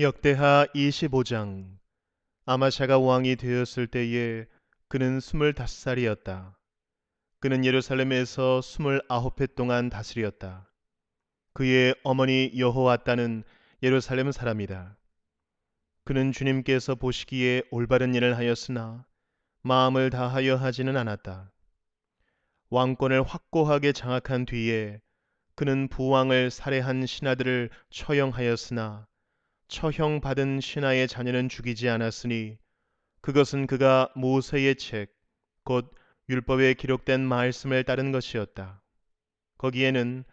역대하 25장. 아마샤가 왕이 되었을 때에 그는 25살이었다. 그는 예루살렘에서 29해 동안 다스렸다. 그의 어머니 여호와따는 예루살렘 사람이다. 그는 주님께서 보시기에 올바른 일을 하였으나 마음을 다하여 하지는 않았다. 왕권을 확고하게 장악한 뒤에 그는 부왕을 살해한 신하들을 처형하였으나 처형받은 신하의 자녀는 죽이지 않았으니 그것은 그가 모세의 책, 곧 율법에 기록된 말씀을 따른 것이었다. 거기에는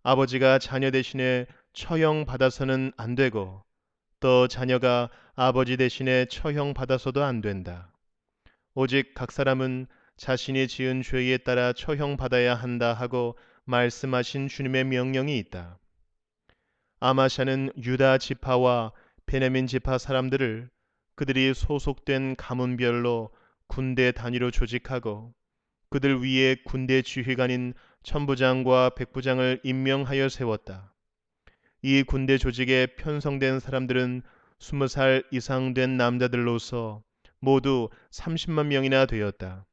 아버지가 자녀 대신에 처형받아서는 안 되고 또 자녀가 아버지 대신에 처형받아서도 안 된다. 오직 각 사람은 자신이 지은 죄에 따라 처형받아야 한다 하고 말씀하신 주님의 명령이 있다. 아마샤는 유다 지파와 베냐민 지파 사람들을 그들이 소속된 가문별로 군대 단위로 조직하고 그들 위에 군대 지휘관인 천부장과 백부장을 임명하여 세웠다. 이 군대 조직에 편성된 사람들은 20살 이상 된 남자들로서 모두 30만 명이나 되었다.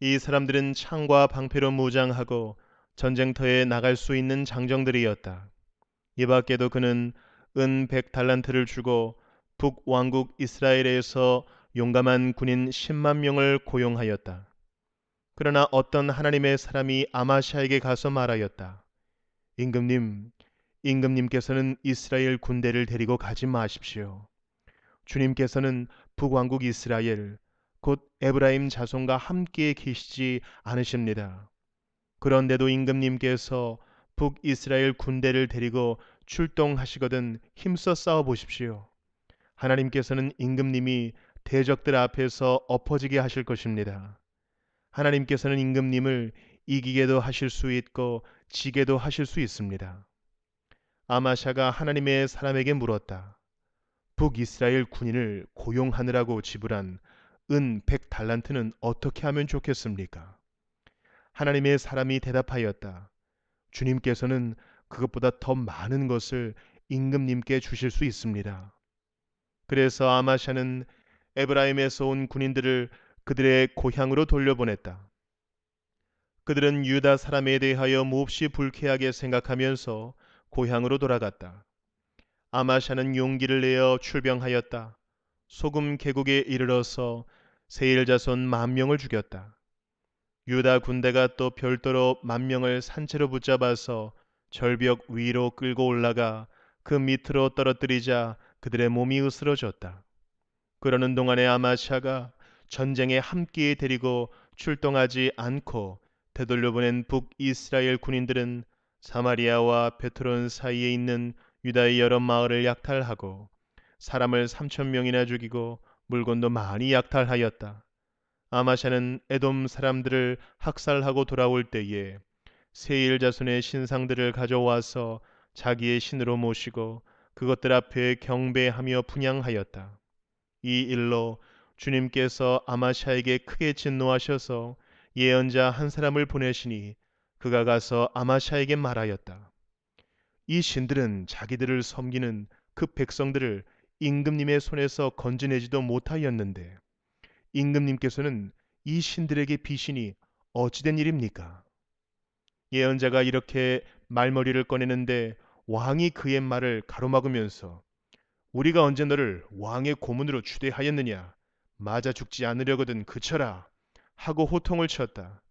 이 사람들은 창과 방패로 무장하고 전쟁터에 나갈 수 있는 장정들이었다. 이 밖에도 그는 은 100달란트를 주고 북왕국 이스라엘에서 용감한 군인 10만 명을 고용하였다. 그러나 어떤 하나님의 사람이 아마샤에게 가서 말하였다. 임금님, 임금님께서는 이스라엘 군대를 데리고 가지 마십시오. 주님께서는 북왕국 이스라엘, 곧 에브라임 자손과 함께 계시지 않으십니다. 그런데도 임금님께서 북이스라엘 군대를 데리고 출동하시거든 힘써 싸워 보십시오. 하나님께서는 임금님이 대적들 앞에서 엎어지게 하실 것입니다. 하나님께서는 임금님을 이기게도 하실 수 있고 지게도 하실 수 있습니다. 아마샤가 하나님의 사람에게 물었다. 북이스라엘 군인을 고용하느라고 지불한 은 100달란트는 어떻게 하면 좋겠습니까? 하나님의 사람이 대답하였다. 주님께서는 그것보다 더 많은 것을 임금님께 주실 수 있습니다. 그래서 아마샤는 에브라임에서 온 군인들을 그들의 고향으로 돌려보냈다. 그들은 유다 사람에 대하여 몹시 불쾌하게 생각하면서 고향으로 돌아갔다. 아마샤는 용기를 내어 출병하였다. 소금 계곡에 이르러서 세일 자손 10,000명을 죽였다. 유다 군대가 또 별도로 10,000명을 산채로 붙잡아서 절벽 위로 끌고 올라가 그 밑으로 떨어뜨리자 그들의 몸이 으스러졌다. 그러는 동안에 아마샤가 전쟁에 함께 데리고 출동하지 않고 되돌려보낸 북이스라엘 군인들은 사마리아와 베트론 사이에 있는 유다의 여러 마을을 약탈하고 사람을 3,000명이나 죽이고 물건도 많이 약탈하였다. 아마샤는 에돔 사람들을 학살하고 돌아올 때에 세일 자손의 신상들을 가져와서 자기의 신으로 모시고 그것들 앞에 경배하며 분향하였다. 이 일로 주님께서 아마샤에게 크게 진노하셔서 예언자 한 사람을 보내시니 그가 가서 아마샤에게 말하였다. 이 신들은 자기들을 섬기는 그 백성들을 임금님의 손에서 건져내지도 못하였는데 임금님께서는 이 신들에게 비신이 어찌된 일입니까? 예언자가 이렇게 말머리를 꺼내는데 왕이 그의 말을 가로막으면서 우리가 언제 너를 왕의 고문으로 추대하였느냐? 맞아 죽지 않으려거든 그쳐라 하고 호통을 쳤다.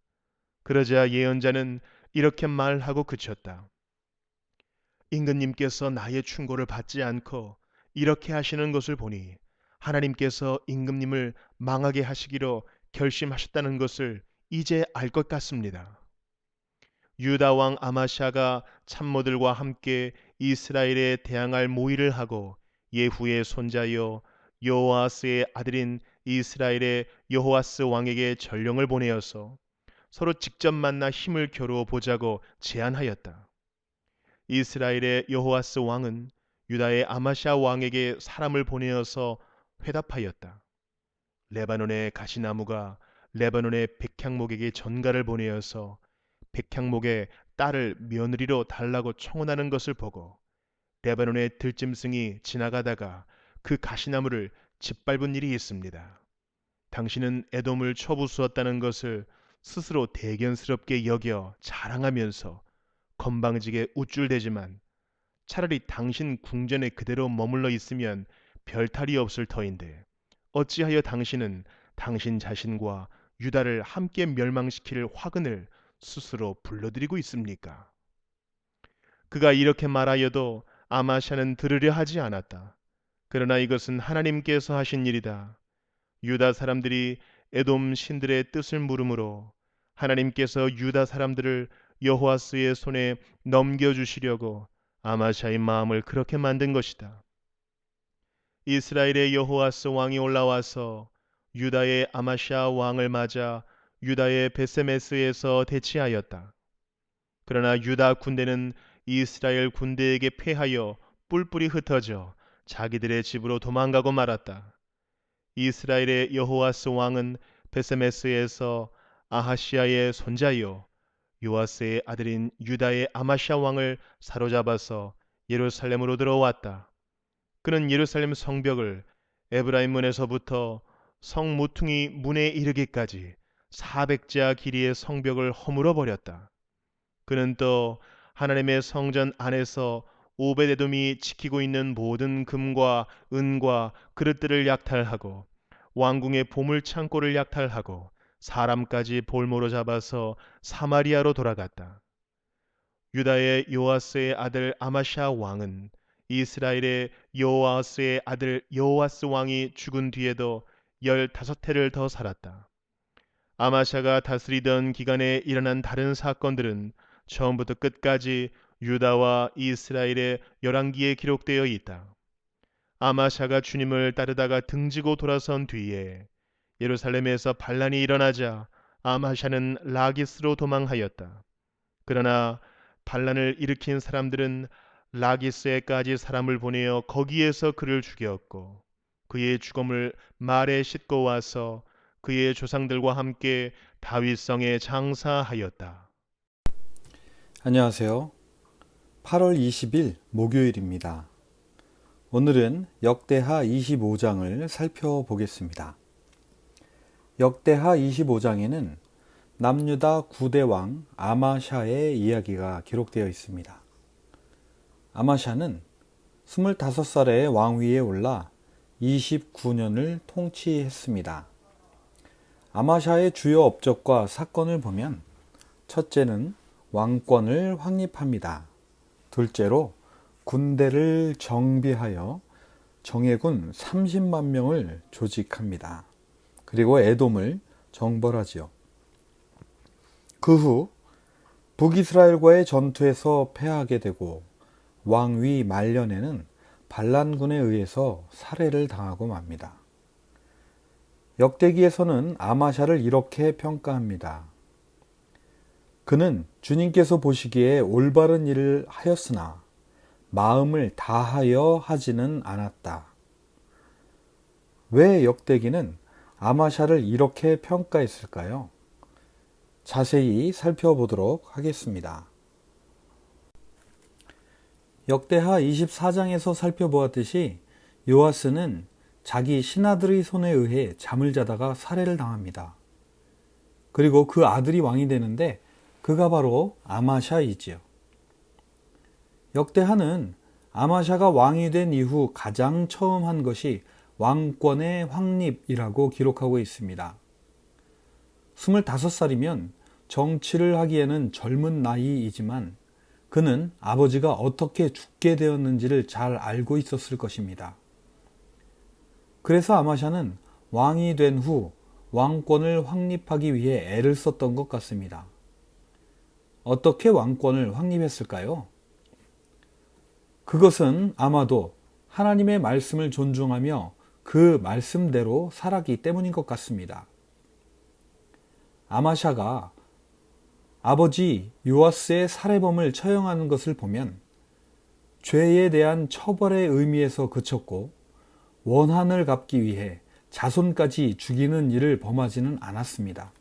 그러자 예언자는 이렇게 말하고 그쳤다. 임금님께서 나의 충고를 받지 않고 이렇게 하시는 것을 보니 하나님께서 임금님을 망하게 하시기로 결심하셨다는 것을 이제 알 것 같습니다. 유다 왕 아마샤가 참모들과 함께 이스라엘에 대항할 모의를 하고 예후의 손자여 여호아스의 아들인 이스라엘의 여호아스 왕에게 전령을 보내어서 서로 직접 만나 힘을 겨루어 보자고 제안하였다. 이스라엘의 여호아스 왕은 유다의 아마샤 왕에게 사람을 보내어서 회답하였다. 레바논의 가시나무가 레바논의 백향목에게 전가를 보내어서 백향목의 딸을 며느리로 달라고 청혼하는 것을 보고 레바논의 들짐승이 지나가다가 그 가시나무를 짓밟은 일이 있습니다. 당신은 에돔을 쳐부수었다는 것을 스스로 대견스럽게 여겨 자랑하면서 건방지게 우쭐대지만 차라리 당신 궁전에 그대로 머물러 있으면 별 탈이 없을 터인데 어찌하여 당신은 당신 자신과 유다를 함께 멸망시킬 화근을 스스로 불러들이고 있습니까? 그가 이렇게 말하여도 아마샤는 들으려 하지 않았다. 그러나 이것은 하나님께서 하신 일이다. 유다 사람들이 에돔 신들의 뜻을 물음으로 하나님께서 유다 사람들을 여호와스의 손에 넘겨주시려고 아마샤의 마음을 그렇게 만든 것이다. 이스라엘의 여호와스 왕이 올라와서 유다의 아마샤 왕을 맞아 유다의 베세메스에서 대치하였다. 그러나 유다 군대는 이스라엘 군대에게 패하여 뿔뿔이 흩어져 자기들의 집으로 도망가고 말았다. 이스라엘의 여호와스 왕은 베세메스에서 아하시아의 손자요 요아스의 아들인 유다의 아마샤 왕을 사로잡아서 예루살렘으로 들어왔다. 그는 예루살렘 성벽을 에브라임 문에서부터 성 모퉁이 문에 이르기까지 400자 길이의 성벽을 허물어 버렸다. 그는 또 하나님의 성전 안에서 오베데돔이 지키고 있는 모든 금과 은과 그릇들을 약탈하고 왕궁의 보물 창고를 약탈하고 사람까지 볼모로 잡아서 사마리아로 돌아갔다. 유다의 요아스의 아들 아마샤 왕은 이스라엘의 요아스의 아들 요아스 왕이 죽은 뒤에도 15해를 더 살았다. 아마샤가 다스리던 기간에 일어난 다른 사건들은 처음부터 끝까지 유다와 이스라엘의 열왕기에 기록되어 있다. 아마샤가 주님을 따르다가 등지고 돌아선 뒤에 예루살렘에서 반란이 일어나자 아마샤는 라기스로 도망하였다. 그러나 반란을 일으킨 사람들은 라기스에까지 사람을 보내어 거기에서 그를 죽였고 그의 죽음을 말에 싣고 와서 그의 조상들과 함께 다윗성에 장사하였다. 안녕하세요. 8월 20일 목요일입니다. 오늘은 역대하 25장을 살펴보겠습니다. 역대하 25장에는 남유다 9대 왕 아마샤의 이야기가 기록되어 있습니다. 아마샤는 25살에 왕위에 올라 29년을 통치했습니다. 아마샤의 주요 업적과 사건을 보면 첫째는 왕권을 확립합니다. 둘째로 군대를 정비하여 정예군 30만 명을 조직합니다. 그리고 에돔을 정벌하지요. 그 후 북이스라엘과의 전투에서 패하게 되고 왕위 말년에는 반란군에 의해서 살해를 당하고 맙니다. 역대기에서는 아마샤를 이렇게 평가합니다. 그는 주님께서 보시기에 올바른 일을 하였으나 마음을 다하여 하지는 않았다. 왜 역대기는 아마샤를 이렇게 평가했을까요? 자세히 살펴보도록 하겠습니다. 역대하 24장에서 살펴보았듯이 요아스는 자기 신하들의 손에 의해 잠을 자다가 살해를 당합니다. 그리고 그 아들이 왕이 되는데 그가 바로 아마샤이지요. 역대하는 아마샤가 왕이 된 이후 가장 처음 한 것이 왕권의 확립이라고 기록하고 있습니다. 25살이면 정치를 하기에는 젊은 나이이지만 그는 아버지가 어떻게 죽게 되었는지를 잘 알고 있었을 것입니다. 그래서 아마샤는 왕이 된 후 왕권을 확립하기 위해 애를 썼던 것 같습니다. 어떻게 왕권을 확립했을까요? 그것은 아마도 하나님의 말씀을 존중하며 그 말씀대로 살았기 때문인 것 같습니다. 아마샤가 아버지 요아스의 살해범을 처형하는 것을 보면 죄에 대한 처벌의 의미에서 그쳤고 원한을 갚기 위해 자손까지 죽이는 일을 범하지는 않았습니다.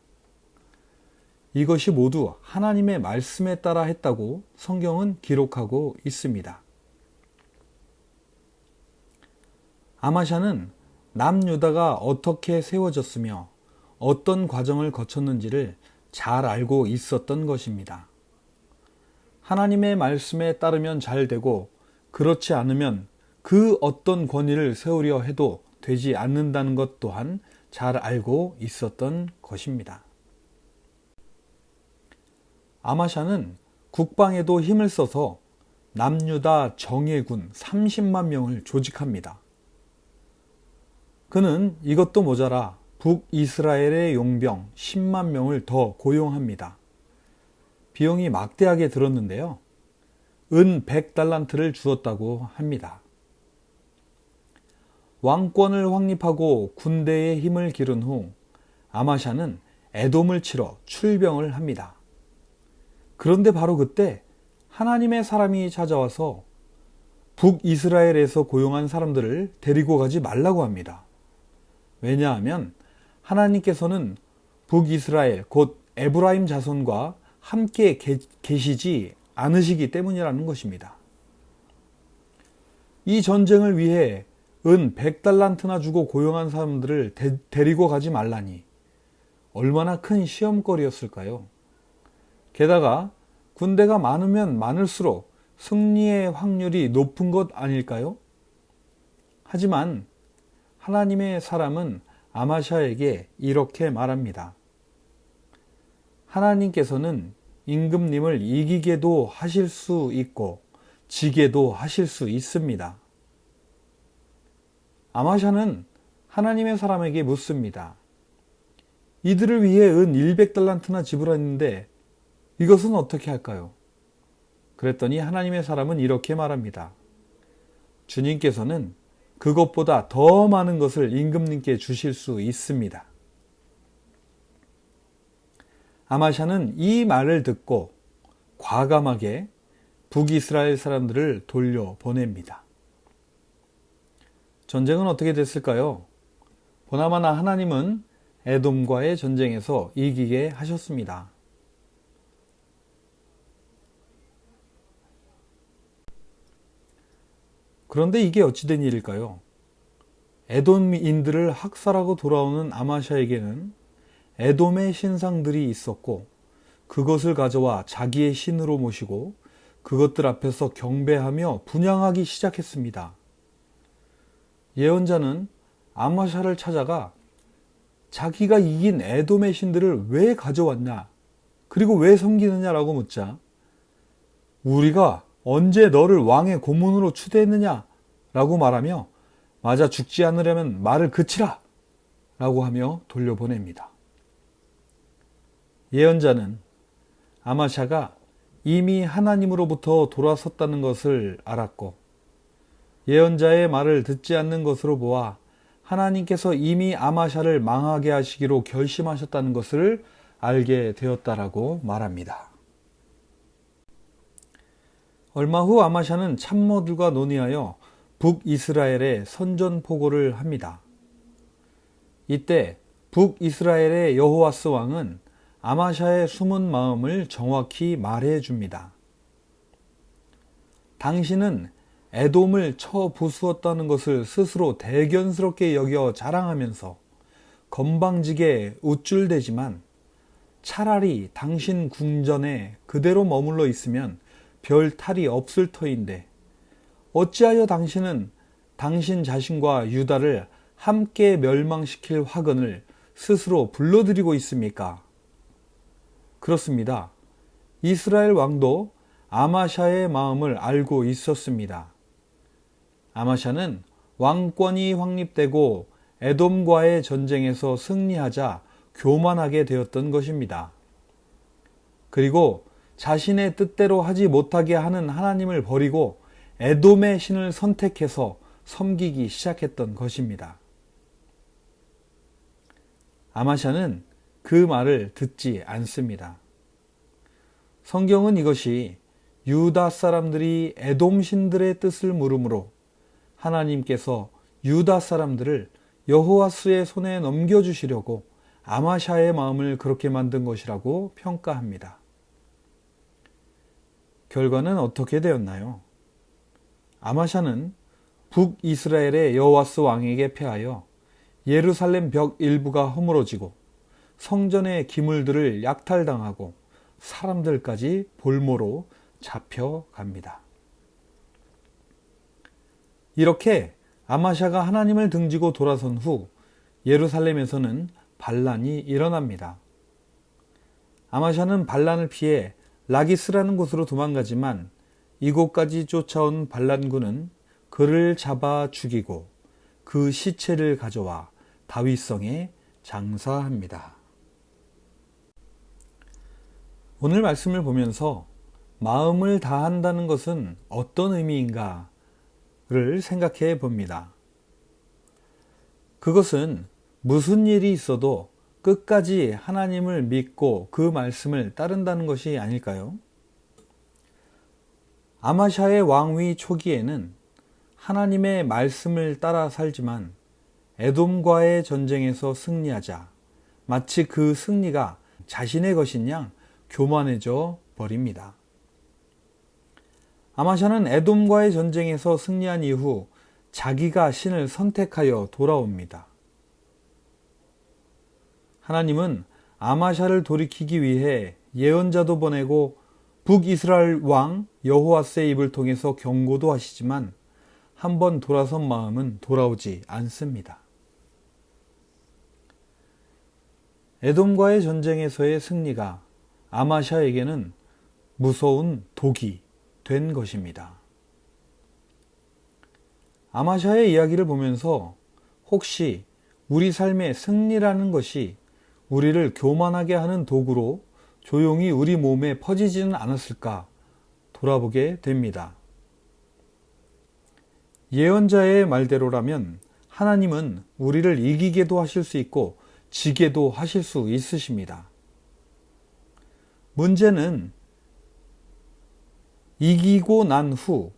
이것이 모두 하나님의 말씀에 따라 했다고 성경은 기록하고 있습니다. 아마샤는 남유다가 어떻게 세워졌으며 어떤 과정을 거쳤는지를 잘 알고 있었던 것입니다. 하나님의 말씀에 따르면 잘 되고 그렇지 않으면 그 어떤 권위를 세우려 해도 되지 않는다는 것 또한 잘 알고 있었던 것입니다. 아마샤는 국방에도 힘을 써서 남유다 정예군 30만 명을 조직합니다. 그는 이것도 모자라 북이스라엘의 용병 10만 명을 더 고용합니다. 비용이 막대하게 들었는데요. 은 100달란트를 주었다고 합니다. 왕권을 확립하고 군대의 힘을 기른 후 아마샤는 에돔을 치러 출병을 합니다. 그런데 바로 그때 하나님의 사람이 찾아와서 북이스라엘에서 고용한 사람들을 데리고 가지 말라고 합니다. 왜냐하면 하나님께서는 북이스라엘 곧 에브라임 자손과 함께 계시지 않으시기 때문이라는 것입니다. 이 전쟁을 위해 은 100달란트나 주고 고용한 사람들을 데리고 가지 말라니 얼마나 큰 시험거리였을까요? 게다가 군대가 많으면 많을수록 승리의 확률이 높은 것 아닐까요? 하지만 하나님의 사람은 아마샤에게 이렇게 말합니다. 하나님께서는 임금님을 이기게도 하실 수 있고 지게도 하실 수 있습니다. 아마샤는 하나님의 사람에게 묻습니다. 이들을 위해 은 100달란트나 지불했는데 이것은 어떻게 할까요? 그랬더니 하나님의 사람은 이렇게 말합니다. 주님께서는 그것보다 더 많은 것을 임금님께 주실 수 있습니다. 아마샤는 이 말을 듣고 과감하게 북이스라엘 사람들을 돌려보냅니다. 전쟁은 어떻게 됐을까요? 보나마나 하나님은 에돔과의 전쟁에서 이기게 하셨습니다. 그런데 이게 어찌된 일일까요? 에돔인들을 학살하고 돌아오는 아마샤에게는 에돔의 신상들이 있었고 그것을 가져와 자기의 신으로 모시고 그것들 앞에서 경배하며 분향하기 시작했습니다. 예언자는 아마샤를 찾아가 자기가 이긴 에돔의 신들을 왜 가져왔냐 그리고 왜 섬기느냐라고 묻자 우리가 언제 너를 왕의 고문으로 추대했느냐 라고 말하며 맞아 죽지 않으려면 말을 그치라 라고 하며 돌려보냅니다. 예언자는 아마샤가 이미 하나님으로부터 돌아섰다는 것을 알았고 예언자의 말을 듣지 않는 것으로 보아 하나님께서 이미 아마샤를 망하게 하시기로 결심하셨다는 것을 알게 되었다라고 말합니다. 얼마 후 아마샤는 참모들과 논의하여 북이스라엘에 선전포고를 합니다. 이때 북이스라엘의 여호와스 왕은 아마샤의 숨은 마음을 정확히 말해 줍니다. 당신은 에돔을 쳐 부수었다는 것을 스스로 대견스럽게 여겨 자랑하면서 건방지게 우쭐대지만 차라리 당신 궁전에 그대로 머물러 있으면 별 탈이 없을 터인데 어찌하여 당신은 당신 자신과 유다를 함께 멸망시킬 화근을 스스로 불러들이고 있습니까? 그렇습니다. 이스라엘 왕도 아마샤의 마음을 알고 있었습니다. 아마샤는 왕권이 확립되고 에돔과의 전쟁에서 승리하자 교만하게 되었던 것입니다. 그리고 자신의 뜻대로 하지 못하게 하는 하나님을 버리고 에돔의 신을 선택해서 섬기기 시작했던 것입니다. 아마샤는 그 말을 듣지 않습니다. 성경은 이것이 유다 사람들이 에돔 신들의 뜻을 물음으로 하나님께서 유다 사람들을 여호와스의 손에 넘겨주시려고 아마샤의 마음을 그렇게 만든 것이라고 평가합니다. 결과는 어떻게 되었나요? 아마샤는 북이스라엘의 여호와스 왕에게 패하여 예루살렘 벽 일부가 허물어지고 성전의 기물들을 약탈당하고 사람들까지 볼모로 잡혀갑니다. 이렇게 아마샤가 하나님을 등지고 돌아선 후 예루살렘에서는 반란이 일어납니다. 아마샤는 반란을 피해 라기스라는 곳으로 도망가지만 이곳까지 쫓아온 반란군은 그를 잡아 죽이고 그 시체를 가져와 다윗성에 장사합니다. 오늘 말씀을 보면서 마음을 다한다는 것은 어떤 의미인가를 생각해 봅니다. 그것은 무슨 일이 있어도 끝까지 하나님을 믿고 그 말씀을 따른다는 것이 아닐까요? 아마샤의 왕위 초기에는 하나님의 말씀을 따라 살지만 에돔과의 전쟁에서 승리하자 마치 그 승리가 자신의 것인 양 교만해져 버립니다. 아마샤는 에돔과의 전쟁에서 승리한 이후 자기가 신을 선택하여 돌아옵니다. 하나님은 아마샤를 돌이키기 위해 예언자도 보내고 북이스라엘 왕 여호와스의 입을 통해서 경고도 하시지만 한번 돌아선 마음은 돌아오지 않습니다. 에돔과의 전쟁에서의 승리가 아마샤에게는 무서운 독이 된 것입니다. 아마샤의 이야기를 보면서 혹시 우리 삶의 승리라는 것이 우리를 교만하게 하는 도구로 조용히 우리 몸에 퍼지지는 않았을까 돌아보게 됩니다. 예언자의 말대로라면 하나님은 우리를 이기게도 하실 수 있고 지게도 하실 수 있으십니다. 문제는 이기고 난 후,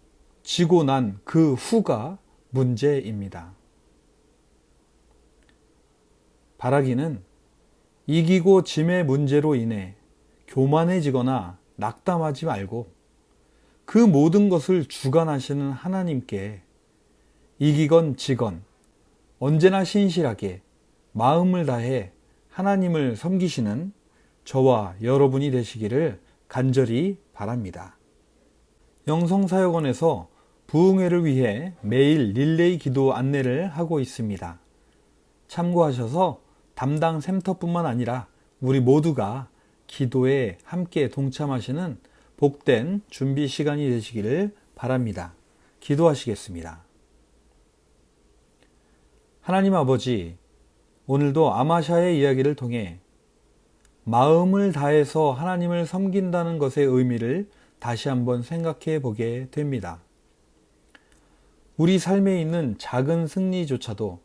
지고 난 그 후가 문제입니다. 바라기는 이기고 짐의 문제로 인해 교만해지거나 낙담하지 말고 그 모든 것을 주관하시는 하나님께 이기건 지건 언제나 신실하게 마음을 다해 하나님을 섬기시는 저와 여러분이 되시기를 간절히 바랍니다. 영성사역원에서 부흥회를 위해 매일 릴레이 기도 안내를 하고 있습니다. 참고하셔서 담당 샘터뿐만 아니라 우리 모두가 기도에 함께 동참하시는 복된 준비 시간이 되시기를 바랍니다. 기도하시겠습니다. 하나님 아버지, 오늘도 아마샤의 이야기를 통해 마음을 다해서 하나님을 섬긴다는 것의 의미를 다시 한번 생각해 보게 됩니다. 우리 삶에 있는 작은 승리조차도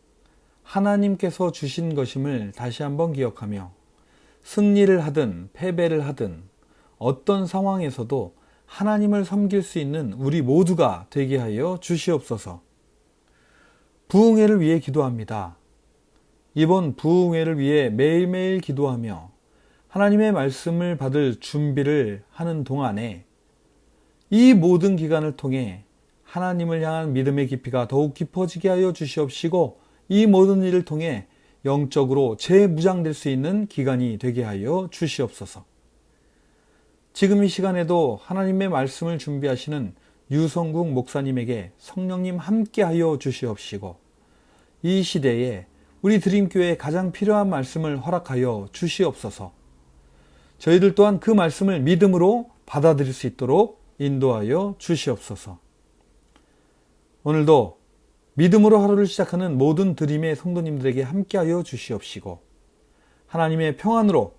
하나님께서 주신 것임을 다시 한번 기억하며 승리를 하든 패배를 하든 어떤 상황에서도 하나님을 섬길 수 있는 우리 모두가 되게 하여 주시옵소서. 부흥회를 위해 기도합니다. 이번 부흥회를 위해 매일매일 기도하며 하나님의 말씀을 받을 준비를 하는 동안에 이 모든 기간을 통해 하나님을 향한 믿음의 깊이가 더욱 깊어지게 하여 주시옵시고 이 모든 일을 통해 영적으로 재무장될 수 있는 기간이 되게 하여 주시옵소서. 지금 이 시간에도 하나님의 말씀을 준비하시는 유성국 목사님에게 성령님 함께 하여 주시옵시고 이 시대에 우리 드림교회에 가장 필요한 말씀을 허락하여 주시옵소서. 저희들 또한 그 말씀을 믿음으로 받아들일 수 있도록 인도하여 주시옵소서. 오늘도 믿음으로 하루를 시작하는 모든 드림의 성도님들에게 함께하여 주시옵시고 하나님의 평안으로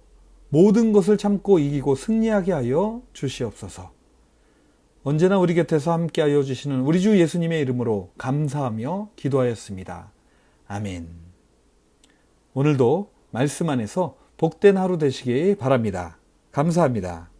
모든 것을 참고 이기고 승리하게 하여 주시옵소서. 언제나 우리 곁에서 함께하여 주시는 우리 주 예수님의 이름으로 감사하며 기도하였습니다. 아멘. 오늘도 말씀 안에서 복된 하루 되시기 바랍니다. 감사합니다.